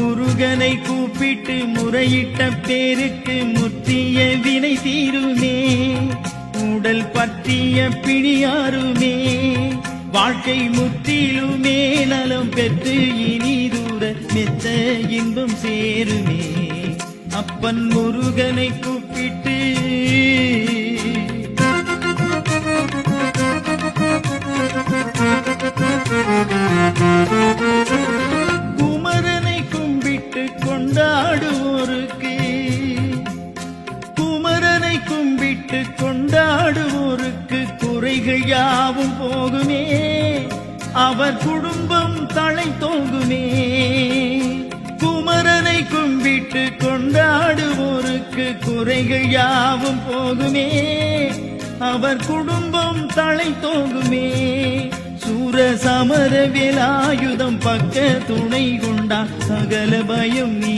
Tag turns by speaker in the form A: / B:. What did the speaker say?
A: முருகனை கூப்பிட்டு முறையிட்ட பேருக்கு முத்திய வினை தீருமே, உடல் பற்றிய பிணியாருமே, வாழ்க்கை முற்றிலுமே நலம் பெற்று இனி தூர மெத்த இன்பம் சேருமே. அப்பன் முருகனை கூப்பிட்டு குமரனை கும்பிட்டு கொண்டாடுவோருக்கு, குமரனை கும்பிட்டு கொண்டாடுவோருக்கு குறைகள் யாவும் போகுமே, அவர் குடும்பம் தலை தோங்குமே. குமரனை கும்பிட்டு கொண்டாடுவோருக்கு குறைகள் யாவும் போகுமே, அவர் குடும்பம் தலை தோங்குமே. சூர சமர வேலாயுதம் பக்க துணை கொண்டா சகல பயம் நீ